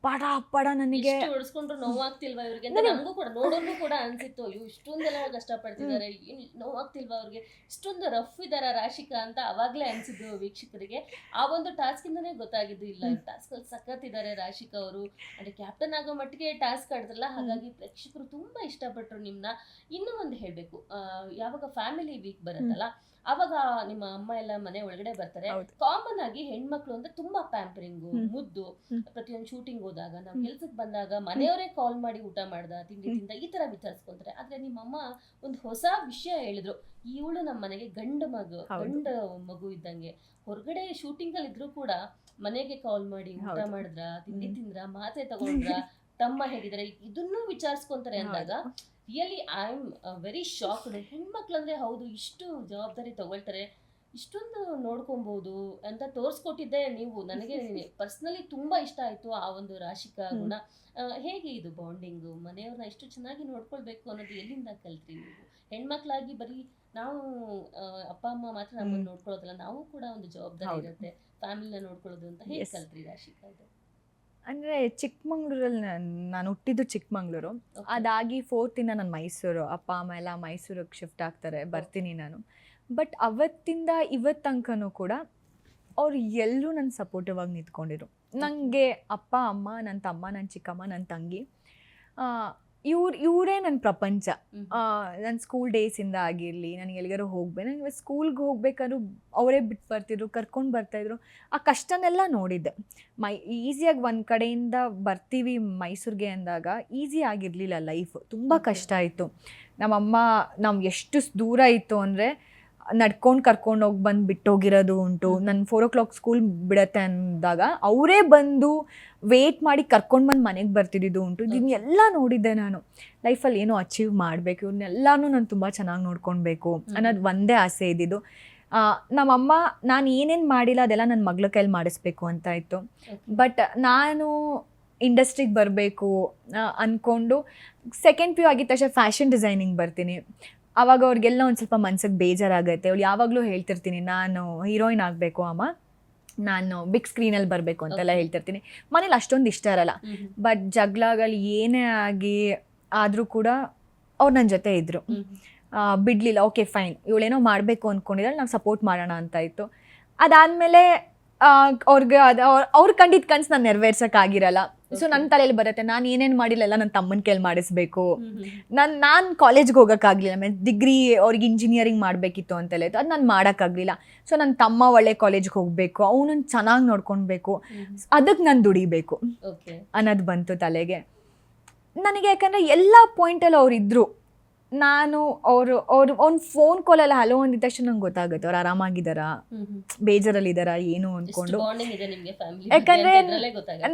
ಪಡ ಪಡ ನನಗೆ ಹೊಡ್ಸ್ಕೊಂಡ್ರು ನೋವಾಗ್ತಿಲ್ವಾ ಇವ್ರಿಗೆ ಅಂತ ನಮಗೂ ಕೂಡ ನೋಡೋರ್ಗೂ ಕೂಡ ಅನ್ಸಿತ್ತು, ಅಯ್ಯೋ ಇಷ್ಟೊಂದೆಲ್ಲ ಕಷ್ಟಪಡ್ತಿದ್ದಾರೆ, ನೋವಾಗ್ತಿಲ್ವಾ ಅವ್ರಿಗೆ, ಇಷ್ಟೊಂದು ರಫ್ ಇದಾರ ರಾಶಿಕಾ ಅಂತ ಅವಾಗ್ಲೇ ಅನ್ಸಿದ್ದು ವೀಕ್ಷಕರಿಗೆ. ಆ ಒಂದು ಟಾಸ್ಕ್ ಇಂದಾನೇ ಗೊತ್ತಾಗಿದ್ದು, ಇಲ್ಲ ಟಾಸ್ಕ್ ಅಲ್ಲಿ ಸಖತ್ತಿದ್ದಾರೆ ರಾಶಿಕಾ ಅವರು, ಅಂದ್ರೆ ಕ್ಯಾಪ್ಟನ್ ಆಗೋ ಮಟ್ಟಿಗೆ ಟಾಸ್ಕ್ ಆಡಿದ್ರಲ್ಲ, ಹಾಗಾಗಿ ಪ್ರೇಕ್ಷಕರು ತುಂಬಾ ಇಷ್ಟಪಟ್ರು ನಿಮ್ನ. ಇನ್ನೂ ಒಂದು ಹೇಳ್ಬೇಕು, ಯಾವಾಗ ಫ್ಯಾಮಿಲಿ ವೀಕ್ ಬರುತ್ತಲ್ಲ ಅವಾಗ ನಿಮ್ಮ ಅಮ್ಮ ಎಲ್ಲ ಮನೆ ಒಳಗಡೆ ಬರ್ತಾರೆ. ಕಾಮನ್ ಆಗಿ ಹೆಣ್ಮಕ್ಳು ಅಂದ್ರೆ ತುಂಬಾ ಪ್ಯಾಂಪರಿಂಗು, ಮುದ್ದು, ಪ್ರತಿಯೊಂದು ಶೂಟಿಂಗ್ ಹೋದಾಗ, ನಾವು ಕೆಲ್ಸಕ್ಕೆ ಬಂದಾಗ ಮನೆಯವರೇ ಕಾಲ್ ಮಾಡಿ ಊಟ ಮಾಡ್ದ, ತಿಂಡಿ ತಿಂದ, ಈ ತರ ವಿಚಾರಿಸ್ಕೊಂತಾರೆ. ಆದ್ರೆ ನಿಮ್ಮಮ್ಮ ಒಂದು ಹೊಸ ವಿಷಯ ಹೇಳಿದ್ರು, ಇವಳು ನಮ್ಮ ಮನೆಗೆ ಗಂಡ ಮಗು ಇದ್ದಂಗೆ, ಹೊರಗಡೆ ಶೂಟಿಂಗ್ ಅಲ್ಲಿ ಇದ್ರು ಕೂಡ ಮನೆಗೆ ಕಾಲ್ ಮಾಡಿ ಊಟ ಮಾಡಿದ್ರ, ತಿಂಡಿ ತಿಂದ್ರ, ಮಾತೆ ತಗೊಂಡ್ರ, ತಮ್ಮ ಹೇಗಿದ್ದಾರೆ ಇದನ್ನೂ ವಿಚಾರಿಸ್ಕೊಂತಾರೆ ಅಂದಾಗ really I am very shocked. ಹೆಣ್ಮಕ್ಳಂದ್ರೆ ಹೌದು ಇಷ್ಟು ಜವಾಬ್ದಾರಿ ತಗೊಳ್ತಾರೆ, ಇಷ್ಟೊಂದು ನೋಡ್ಕೊಬಹುದು ಅಂತ ತೋರಿಸ್ಕೊಟ್ಟಿದ್ದೆ ನೀವು. ನನಗೆ ಪರ್ಸ್ನಲಿ ತುಂಬಾ ಇಷ್ಟ ಆಯ್ತು ಆ ಒಂದು ರಾಶಿಕಾ ಗುಣ. ಹೇಗೆ ಇದು ಬಾಂಡಿಂಗು, ಮನೆಯವ್ರನ್ನ ಎಷ್ಟು ಚೆನ್ನಾಗಿ ನೋಡ್ಕೊಳ್ಬೇಕು ಅನ್ನೋದು ಎಲ್ಲಿಂದ ಕಲ್ತ್ರಿ ನೀವು? ಹೆಣ್ಮಕ್ಳಾಗಿ ಬರೀ ನಾವು ಅಪ್ಪ ಅಮ್ಮ ಮಾತ್ರ ನಮ್ಮನ್ನು ನೋಡ್ಕೊಳ್ಳೋದಲ್ಲ, ನಾವು ಕೂಡ ಒಂದು ಜವಾಬ್ದಾರಿ ಇರುತ್ತೆ ಫ್ಯಾಮಿಲಿನ ನೋಡ್ಕೊಳ್ಳೋದು ಅಂತ. ಹೇಗೆ ಕಲ್ತ್ರಿ ರಾಶಿಕಾ ಇದು? ಅಂದರೆ ಚಿಕ್ಕಮಂಗ್ಳೂರಲ್ಲಿ ನಾನು ಹುಟ್ಟಿದ್ದು ಚಿಕ್ಕಮಂಗ್ಳೂರು, ಅದಾಗಿ 4th ನಾನು ಮೈಸೂರು, ಅಪ್ಪ ಅಮ್ಮ ಎಲ್ಲ ಮೈಸೂರಿಗೆ ಶಿಫ್ಟ್ ಆಗ್ತಾರೆ, ಬರ್ತೀನಿ ನಾನು. ಬಟ್ ಅವತ್ತಿಂದ ಇವತ್ತು ತನಕನೂ ಕೂಡ ಅವ್ರು ಎಲ್ಲರೂ ನನ್ನ ಸಪೋರ್ಟಿವ್ ಆಗಿ ನಿಂತ್ಕೊಂಡಿರು. ನನಗೆ ಅಪ್ಪ ಅಮ್ಮ, ನನ್ನ ತಮ್ಮ, ನನ್ನ ಚಿಕ್ಕಮ್ಮ, ನನ್ನ ತಂಗಿ, ಇವರೇ ನನ್ನ ಪ್ರಪಂಚ. ನನ್ನ ಸ್ಕೂಲ್ ಡೇಸಿಂದ ಆಗಿರಲಿ, ನನಗೆ ಎಲ್ಲಿಗಾರು ಹೋಗ್ಬೇಕು, ನನಗೆ ಸ್ಕೂಲ್ಗೆ ಹೋಗ್ಬೇಕಾದ್ರೂ ಅವರೇ ಬಿಟ್ಟು ಬರ್ತಿದ್ರು, ಕರ್ಕೊಂಡು ಬರ್ತಾಯಿದ್ರು. ಆ ಕಷ್ಟನೆಲ್ಲ ನೋಡಿದ್ದೆ. ಈಸಿಯಾಗಿ ಒಂದು ಕಡೆಯಿಂದ ಬರ್ತೀವಿ ಮೈಸೂರಿಗೆ ಅಂದಾಗ ಈಸಿ ಆಗಿರಲಿಲ್ಲ ಲೈಫ್, ತುಂಬ ಕಷ್ಟ ಆಯಿತು. ನಮ್ಮಮ್ಮ ನಾವು ಎಷ್ಟು ದೂರ ಇತ್ತು ಅಂದರೆ ನಡ್ಕೊಂಡು ಕರ್ಕೊಂಡು ಹೋಗಿ ಬಂದು ಬಿಟ್ಟೋಗಿರೋದು ಉಂಟು. ನನ್ನ 4 o'clock ಸ್ಕೂಲ್ ಬಿಡತ್ತೆ ಅಂದಾಗ ಅವರೇ ಬಂದು ವೇಟ್ ಮಾಡಿ ಕರ್ಕೊಂಡು ಬಂದು ಮನೆಗೆ ಬರ್ತಿದ್ದು ಉಂಟು. ಇದನ್ನೆಲ್ಲ ನೋಡಿದ್ದೆ ನಾನು. ಲೈಫಲ್ಲಿ ಏನೋ ಅಚೀವ್ ಮಾಡಬೇಕು, ಇವ್ರನ್ನೆಲ್ಲನೂ ನಾನು ತುಂಬ ಚೆನ್ನಾಗಿ ನೋಡ್ಕೊಳ್ಬೇಕು ಅನ್ನೋದು ಒಂದೇ ಆಸೆ ಇದ್ದಿದ್ದು. ನಮ್ಮಮ್ಮ ನಾನು ಏನೇನು ಮಾಡಿಲ್ಲ ಅದೆಲ್ಲ ನನ್ನ ಮಗಳ ಕೈಲಿ ಮಾಡಿಸ್ಬೇಕು ಅಂತ ಇತ್ತು. ಬಟ್ ನಾನು ಇಂಡಸ್ಟ್ರಿಗೆ ಬರಬೇಕು ಅಂದ್ಕೊಂಡು ಸೆಕೆಂಡ್ PU ಆಗಿದ ತಕ್ಷಣ ಫ್ಯಾಷನ್ ಡಿಸೈನಿಂಗ್ ಬರ್ತೀನಿ. ಆವಾಗ ಅವ್ರಿಗೆಲ್ಲ ಒಂದು ಸ್ವಲ್ಪ ಮನ್ಸಿಗೆ ಬೇಜಾರಾಗುತ್ತೆ. ಅವ್ಳು ಯಾವಾಗಲೂ ಹೇಳ್ತಿರ್ತೀನಿ, ನಾನು ಹೀರೋಯಿನ್ ಆಗಬೇಕು ಅಮ್ಮ, ನಾನು ಬಿಗ್ ಸ್ಕ್ರೀನಲ್ಲಿ ಬರಬೇಕು ಅಂತೆಲ್ಲ ಹೇಳ್ತಿರ್ತೀನಿ. ಮನೇಲಿ ಅಷ್ಟೊಂದು ಇಷ್ಟ ಇರಲ್ಲ. ಬಟ್ ಜಗಳಗಳು ಏನೇ ಆಗಿ ಆದರೂ ಕೂಡ ಅವ್ರು ನನ್ನ ಜೊತೆ ಇದ್ದರು, ಬಿಡಲಿಲ್ಲ. ಓಕೆ ಫೈನ್, ಇವಳೇನೋ ಮಾಡಬೇಕು ಅಂದ್ಕೊಂಡಿದ್ದಾಳೆ, ನಾವು ಸಪೋರ್ಟ್ ಮಾಡೋಣ ಅಂತ ಇತ್ತು. ಅದಾದಮೇಲೆ ಅವ್ರಿಗೆ ಅವ್ರು ಕಂಡಿದ್ದ ಕನಸು ನಾನು ನೆರವೇರ್ಸೋಕ್ಕಾಗಿರಲ್ಲ. ಸೊ ನನ್ನ ತಲೆಯಲ್ಲಿ ಬರುತ್ತೆ, ನಾನು ಏನೇನು ಮಾಡಿಲ್ಲ ಎಲ್ಲ ನನ್ನ ತಮ್ಮನ ಕೈಲಿ ಮಾಡಿಸ್ಬೇಕು. ನಾನು ಕಾಲೇಜ್ಗೆ ಹೋಗೋಕ್ಕಾಗಲಿಲ್ಲ, ಆಮೇಲೆ ಡಿಗ್ರಿ ಅವ್ರಿಗೆ ಇಂಜಿನಿಯರಿಂಗ್ ಮಾಡಬೇಕಿತ್ತು ಅಂತೆಲ್ಲ ಇತ್ತು, ಅದು ನಾನು ಮಾಡೋಕ್ಕಾಗಲಿಲ್ಲ. ಸೊ ನನ್ನ ತಮ್ಮ ಒಳ್ಳೆ ಕಾಲೇಜ್ಗೆ ಹೋಗಬೇಕು, ಅವನನ್ನು ಚೆನ್ನಾಗಿ ನೋಡ್ಕೊಳ್ಬೇಕು, ಅದಕ್ಕೆ ನಾನು ದುಡಿಬೇಕು ಅನ್ನೋದು ಬಂತು ತಲೆಗೆ ನನಗೆ. ಯಾಕಂದರೆ ಎಲ್ಲ ಪಾಯಿಂಟಲ್ಲಿ ಅವರಿದ್ದರು. ನಾನು ಅವ್ನು ಫೋನ್ ಕಾಲಲ್ಲಿ ಹಲೋ ಅಂದಿದ ತಕ್ಷಣ ನಂಗೆ ಗೊತ್ತಾಗುತ್ತೆ ಅವ್ರು ಆರಾಮಾಗಿದ್ದಾರಾ, ಬೇಜಾರಲ್ಲಿದ್ದಾರಾ ಏನು ಅಂದ್ಕೊಂಡು. ಯಾಕಂದರೆ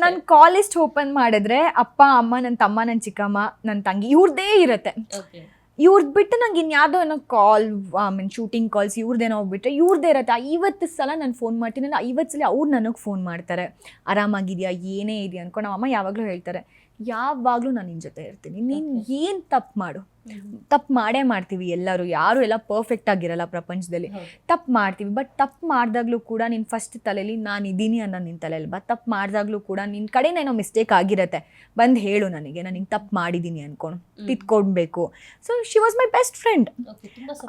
ನಾನು ಕಾಲ್ ಲಿಸ್ಟ್ ಓಪನ್ ಮಾಡಿದ್ರೆ ಅಪ್ಪ ಅಮ್ಮ, ನನ್ನ ತಮ್ಮ, ನನ್ನ ಚಿಕ್ಕಮ್ಮ, ನನ್ನ ತಂಗಿ ಇವ್ರದ್ದೇ ಇರುತ್ತೆ. ಇವ್ರದ್ದು ಬಿಟ್ಟು ನಂಗೆ ಇನ್ಯಾವುದೋ ಏನೋ ಕಾಲ್, ಶೂಟಿಂಗ್ ಕಾಲ್ಸ್ ಇವ್ರದ್ದೇನೋ ಹೋಗ್ಬಿಟ್ರೆ ಇವ್ರದ್ದೇ ಇರುತ್ತೆ. 50 ಸಲ ನಾನು ಫೋನ್ ಮಾಡ್ತೀನಿ, 50 ಸಲ ಅವ್ರು ನನಗೆ ಫೋನ್ ಮಾಡ್ತಾರೆ, ಆರಾಮಾಗಿದೆಯಾ, ಏನೇ ಇದೆಯಾ ಅಂದ್ಕೊಂಡು. ನಮ್ಮ ಅಮ್ಮ ಯಾವಾಗಲೂ ಹೇಳ್ತಾರೆ, ಯಾವಾಗಲೂ ನಾನು ನಿನ್ನ ಜೊತೆ ಇರ್ತೀನಿ, ನೀನು ಏನು ತಪ್ಪು ಮಾಡು, ತಪ್ಪು ಮಾಡೇ ಮಾಡ್ತೀವಿ ಎಲ್ಲರೂ, ಯಾರು ಎಲ್ಲ ಪರ್ಫೆಕ್ಟ್ ಆಗಿರಲ್ಲ ಪ್ರಪಂಚದಲ್ಲಿ, ತಪ್ಪು ಮಾಡ್ತೀವಿ. ಬಟ್ ತಪ್ಪು ಮಾಡಿದಾಗಲೂ ಕೂಡ ನಿನ್ನ ಫಸ್ಟ್ ತಲೆಯಲ್ಲಿ ನಾನು ಇದ್ದೀನಿ ಅನ್ನೋ ನಿನ್ನ ತಲೆಯಲ್ಲಿ ಬಾ. ತಪ್ಪು ಮಾಡಿದಾಗಲೂ ಕೂಡ ನಿನ್ನ ಕಡೆಯಿಂದ ಏನೋ ಮಿಸ್ಟೇಕ್ ಆಗಿರುತ್ತೆ, ಬಂದು ಹೇಳು ನನಗೆ, ನಾನು ಹಿಂಗೆ ತಪ್ಪು ಮಾಡಿದ್ದೀನಿ ಅಂದ್ಕೊಂಡು ತಿದ್ಕೊಳ್ಬೇಕು. So she was my best friend.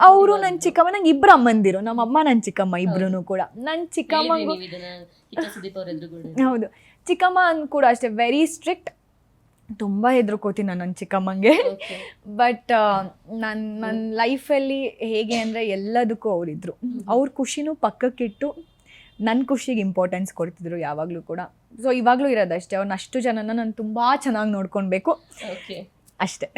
ಅವರು ನನ್ನ ಚಿಕ್ಕಮ್ಮ, ನಂಗೆ 2 ಅಮ್ಮಂದಿರು, ನಮ್ಮ ಅಮ್ಮ ನನ್ನ ಚಿಕ್ಕಮ್ಮ ಇಬ್ರು ಕೂಡ. ನನ್ನ ಚಿಕ್ಕಮ್ಮಂಗೂ ಹೌದು, ಚಿಕ್ಕಮ್ಮ ಕೂಡ ಅಷ್ಟೇ ವೆರಿ ಸ್ಟ್ರಿಕ್ಟ್, ತುಂಬ ಹೆದರ್ಕೋತೀನಿ ನಾನು ನನ್ನ ಚಿಕ್ಕಮ್ಮಂಗೆ. ಬಟ್ ನನ್ನ ಲೈಫಲ್ಲಿ ಹೇಗೆ ಅಂದರೆ ಎಲ್ಲದಕ್ಕೂ ಅವರಿದ್ದರು. ಅವ್ರ ಖುಷಿನೂ ಪಕ್ಕಕ್ಕಿಟ್ಟು ನನ್ನ ಖುಷಿಗೆ ಇಂಪಾರ್ಟೆನ್ಸ್ ಕೊಡ್ತಿದ್ರು ಯಾವಾಗಲೂ ಕೂಡ. ಸೊ ಇವಾಗಲೂ ಇರೋದಷ್ಟೇ, ಅವ್ರನ್ನ ಅಷ್ಟು ಜನನ ನಾನು ತುಂಬ ಚೆನ್ನಾಗಿ ನೋಡ್ಕೊಳ್ಬೇಕು ಅಷ್ಟೇ.